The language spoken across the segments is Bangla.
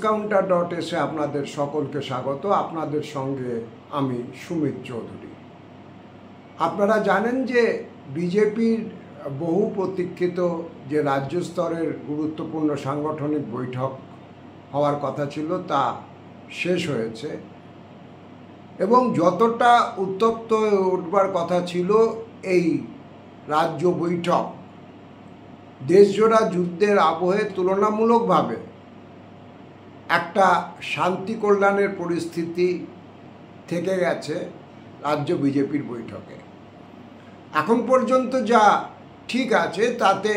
নিউজকাউন্টার.এসে আপনাদের সকলকে স্বাগত। আপনাদের সঙ্গে আমি সুমিত চৌধুরী। আপনারা জানেন যে বিজেপির বহু প্রতীক্ষিত যে রাজ্য স্তরের গুরুত্বপূর্ণ সাংগঠনিক বৈঠক হওয়ার কথা ছিল তা শেষ হয়েছে এবং যতটা উত্তপ্ত হয়ে উঠবার কথা ছিল এই রাজ্য বৈঠক দেশজোড়া যুদ্ধের আবহে তুলনামূলকভাবে একটা শান্তি কল্যাণের পরিস্থিতি থেকে গেছে রাজ্য বিজেপির বৈঠকে। এখন পর্যন্ত যা ঠিক আছে তাতে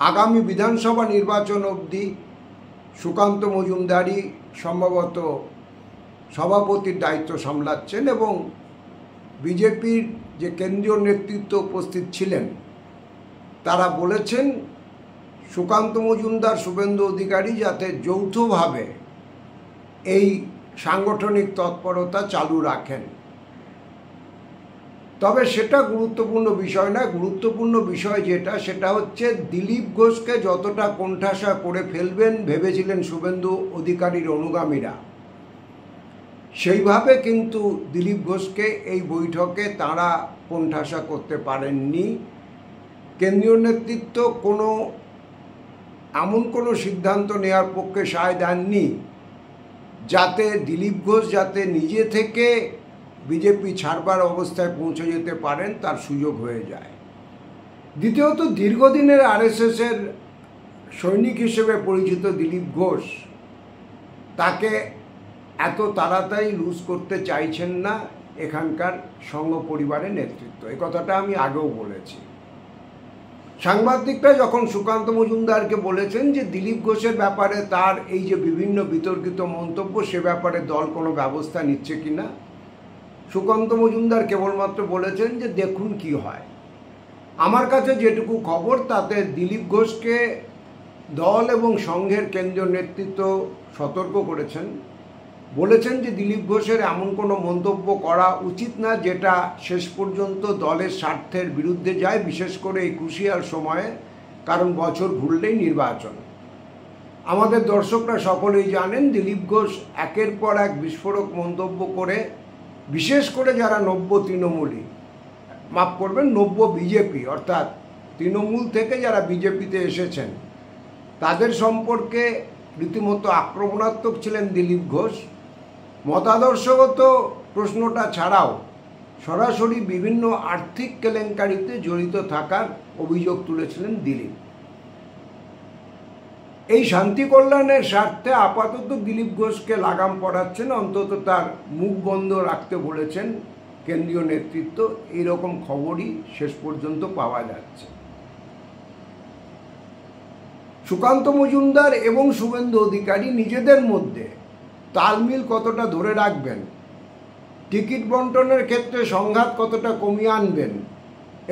আগামী বিধানসভা নির্বাচন অবধি সুকান্ত মজুমদারই সম্ভবত সভাপতির দায়িত্ব সামলাচ্ছেন এবং বিজেপির যে কেন্দ্রীয় নেতৃত্ব উপস্থিত ছিলেন তারা বলেছেন সুকান্ত মজুমদার, শুভেন্দু অধিকারী যাতে যৌথভাবে এই সাংগঠনিক তৎপরতা চালু রাখেন। তবে সেটা গুরুত্বপূর্ণ বিষয় না। গুরুত্বপূর্ণ বিষয় যেটা সেটা হচ্ছে দিলীপ ঘোষকে যতটা কোণঠাসা করে ফেলবেন ভেবেছিলেন শুভেন্দু অধিকারীর অনুগামীরা, সেইভাবে কিন্তু দিলীপ ঘোষকে এই বৈঠকে তাঁরা কোণঠাসা করতে পারেননি। কেন্দ্রীয় নেতৃত্ব এমন কোনো সিদ্ধান্ত নেওয়ার পক্ষে সায় দেননি যাতে দিলীপ ঘোষ যাতে নিজে থেকে বিজেপি ছাড়বার অবস্থায় পৌঁছে যেতে পারেন তার সুযোগ হয়ে যায়। দ্বিতীয়ত, দীর্ঘদিনের আরএসএসের সৈনিক হিসেবে পরিচিত দিলীপ ঘোষ তাকে এত তাড়াতাড়ি লুজ করতে চাইছেন না এখানকার সংঘ পরিবারের নেতৃত্ব। এই কথাটা আমি আগেও বলেছি। সাংবাদিকরা যখন সুকান্ত মজুমদারকে বলেছেন যে দিলীপ ঘোষের ব্যাপারে তার এই যে বিভিন্ন বিতর্কিত মন্তব্য সে ব্যাপারে দল কোনো ব্যবস্থা নিচ্ছে কিনা, সুকান্ত মজুমদার কেবলমাত্র বলেছেন যে দেখুন কি হয়। আমার কাছে যেটুকু খবর তাতে দিলীপ ঘোষকে দল এবং সংঘের কেন্দ্রীয় নেতৃত্ব সতর্ক করেছেন, বলেছেন যে দিলীপ ঘোষের এমন কোনো মন্তব্য করা উচিত না যেটা শেষ পর্যন্ত দলের স্বার্থের বিরুদ্ধে যায়, বিশেষ করে এই ক্রুশিয়াল সময়ে, কারণ বছর ঘুরলেই নির্বাচন। আমাদের দর্শকরা সকলেই জানেন দিলীপ ঘোষ একের পর এক বিস্ফোরক মন্তব্য করে বিশেষ করে যারা নব্য তৃণমূলী, মাফ করবেন নব্য বিজেপি, অর্থাৎ তৃণমূল থেকে যারা বিজেপিতে এসেছেন তাদের সম্পর্কে রীতিমতো আক্রমণাত্মক ছিলেন দিলীপ ঘোষ। মতাদর্শগত প্রশ্নটা ছাড়াও সরাসরি বিভিন্ন আর্থিক কেলেঙ্কারিতে জড়িত থাকার অভিযোগ তুলেছিলেন দিলীপ। এই শান্তি কল্যাণের স্বার্থে আপাতত দিলীপ ঘোষকে লাগাম পড়াচ্ছেন, অন্তত তার মুখ বন্ধ রাখতে বলেছেন কেন্দ্রীয় নেতৃত্ব। এইরকম খবরই শেষ পর্যন্ত পাওয়া যাচ্ছে। সুকান্ত মজুমদার এবং শুভেন্দু অধিকারী নিজেদের মধ্যে তালমিল কতটা ধরে রাখবেন, টিকিট বন্টনের ক্ষেত্রে সংঘাত কতটা কমিয়ে আনবেন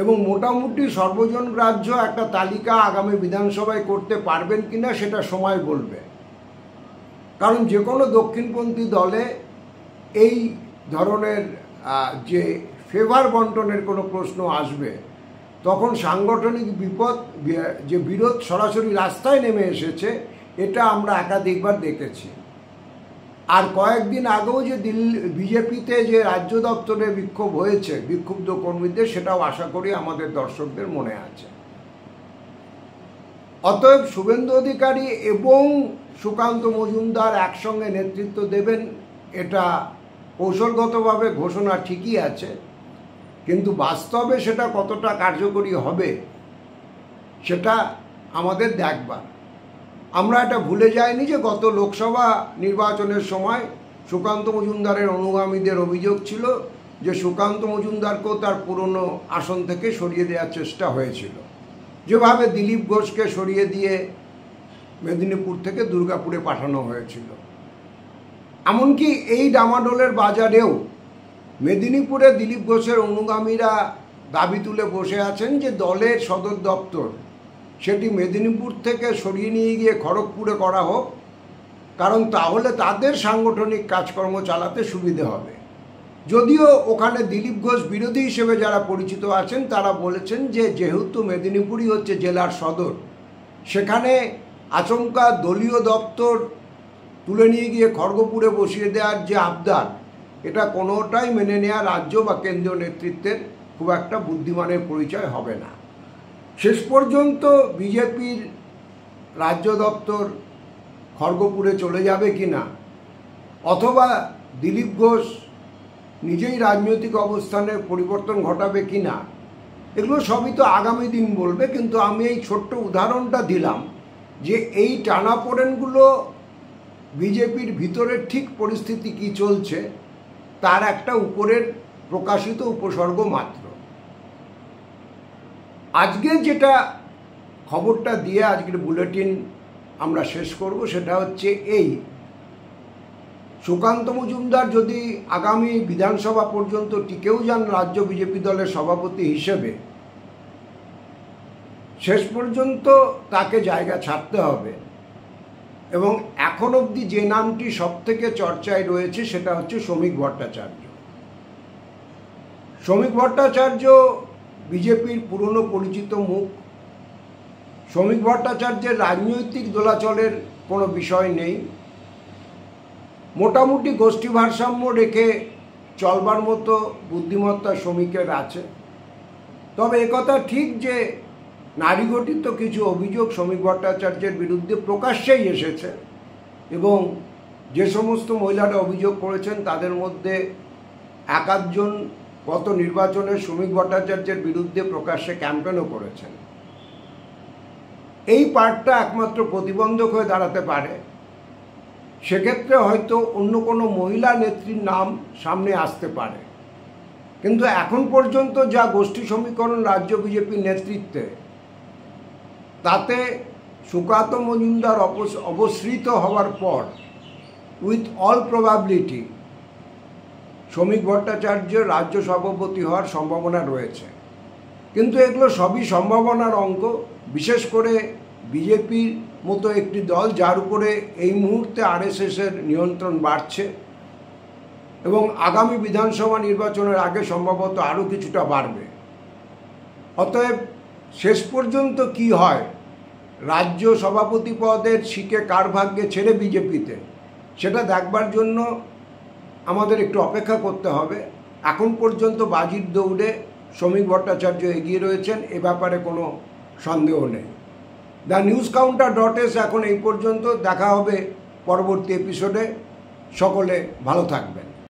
এবং মোটামুটি সর্বজনগ্রাহ্য একটা তালিকা আগামী বিধানসভায় করতে পারবেন কিনা সেটা সময় বলবে। কারণ যে কোনো দক্ষিণপন্থী দলে এই ধরনের যে ফেভার বন্টনের কোনো প্রশ্ন আসবে তখন সাংগঠনিক বিরোধ সরাসরি রাস্তায় নেমে এসেছে, এটা আমরা একাধিকবার দেখেছি। আর কয়েকদিন আগেও যে বিজেপিতে যে রাজ্য দপ্তরে বিক্ষোভ হয়েছে বিক্ষুব্ধ কর্মীদের, সেটাও আশা করি আমাদের দর্শকদের মনে আছে। অতএব শুভেন্দু অধিকারী এবং সুকান্ত মজুমদার একসঙ্গে নেতৃত্ব দেবেন এটা কৌশলগতভাবে ঘোষণা ঠিকই আছে, কিন্তু বাস্তবে সেটা কতটা কার্যকরী হবে সেটা আমাদের দেখবার। আমরা এটা ভুলে যাইনি যে গত লোকসভা নির্বাচনের সময় সুকান্ত মজুমদারের অনুগামীদের অভিযোগ ছিল যে সুকান্ত মজুমদারকেও তার পুরনো আসন থেকে সরিয়ে দেওয়ার চেষ্টা হয়েছিল, যেভাবে দিলীপ ঘোষকে সরিয়ে দিয়ে মেদিনীপুর থেকে দুর্গাপুরে পাঠানো হয়েছিল। এমনকি এই ডামাডোলের বাজারেও মেদিনীপুরে দিলীপ ঘোষের অনুগামীরা দাবি তুলে বসে আছেন যে দলের সদর দপ্তর সেটি মেদিনীপুর থেকে সরিয়ে নিয়ে গিয়ে খড়গপুরে করা হোক, কারণ তাহলে তাদের সাংগঠনিক কাজকর্ম চালাতে সুবিধে হবে। যদিও ওখানে দিলীপ ঘোষ বিরোধী হিসেবে যারা পরিচিত আছেন তারা বলেছেন যে যেহেতু মেদিনীপুরই হচ্ছে জেলার সদর, সেখানে আচমকা দলীয় দপ্তর তুলে নিয়ে গিয়ে খড়গপুরে বসিয়ে দেওয়ার যে আবদার, এটা কোনোটাই মেনে নেওয়া রাজ্য বা কেন্দ্রীয় নেতৃত্বের খুব একটা বুদ্ধিমানের পরিচয় হবে না। শেষ পর্যন্ত বিজেপির রাজ্য দপ্তর খড়গপুরে চলে যাবে কি না, অথবা দিলীপ ঘোষ নিজেই রাজনৈতিক অবস্থানের পরিবর্তন ঘটাবে কি না, এগুলো সবই তো আগামী দিন বলবে। কিন্তু আমি এই ছোট্ট উদাহরণটা দিলাম যে এই টানাপোড়েনগুলো বিজেপির ভিতরের ঠিক পরিস্থিতি কি চলছে তার একটা উপরের প্রকাশিত উপসর্গ মাত্র। আজকে যেটা খবরটা দিয়ে আজকের বুলেটিন আমরা শেষ করব সেটা হচ্ছে এই, সুকান্ত মজুমদার যদি আগামী বিধানসভা পর্যন্ত টিকেও যান রাজ্য বিজেপি দলের সভাপতি হিসেবে, শেষ পর্যন্ত তাকে জায়গা ছাড়তে হবে। এবং এখন অবধি যে নামটি সবথেকে চর্চায় রয়েছে সেটা হচ্ছে শ্রমিক ভট্টাচার্য। শ্রমিক ভট্টাচার্য বিজেপির পুরনো পরিচিত মুখ। শ্রমিক ভট্টাচার্যের রাজনৈতিক দোলাচলের কোনো বিষয় নেই, মোটামুটি গোষ্ঠী ভারসাম্য রেখে চলবার মতো বুদ্ধিমত্তা শ্রমিকের আছে। তবে একথা ঠিক যে নারী ঘটিত কিছু অভিযোগ শ্রমিক ভট্টাচার্যের বিরুদ্ধে প্রকাশ্যেই এসেছে, এবং যে সমস্ত মহিলারা অভিযোগ করেছেন তাদের মধ্যে একাধজন গত নির্বাচনে শ্রমিক ভট্টাচার্যের বিরুদ্ধে প্রকাশ্যে ক্যাম্পেনও করেছেন। এই পার্টটা একমাত্র প্রতিবন্ধক হয়ে দাঁড়াতে পারে। সেক্ষেত্রে হয়তো অন্য কোনো মহিলা নেত্রীর নাম সামনে আসতে পারে, কিন্তু এখন পর্যন্ত যা গোষ্ঠী সমীকরণ রাজ্য বিজেপির নেতৃত্বে, তাতে সুকান্ত মজুমদার অবসৃত হওয়ার পর উইথ অল প্রবাবিলিটি শ্রমিক ভট্টাচার্য রাজ্য সভাপতি হওয়ার সম্ভাবনা রয়েছে। কিন্তু এগুলো সবই সম্ভাবনার অঙ্ক, বিশেষ করে বিজেপির মতো একটি দল যার উপরে এই মুহূর্তে আরএসএসের নিয়ন্ত্রণ বাড়ছে, এবং আগামী বিধানসভা নির্বাচনের আগে সম্ভবত আরও কিছুটা বাড়বে। অতএব শেষ পর্যন্ত কি হয়, রাজ্য সভাপতি পদের শিকে কার ভাগ্যে ছেড়ে বিজেপিতে, সেটা দেখবার জন্য আমাদের একটু অপেক্ষা করতে হবে। এখন পর্যন্ত বাজির দৌড়ে শ্রমিক ভট্টাচার্য এগিয়ে রয়েছেন, এ ব্যাপারে কোনো সন্দেহ নেই। TheNewsCounter.s এখন এই পর্যন্ত। দেখা হবে পরবর্তী এপিসোডে। সকলে ভালো থাকবেন।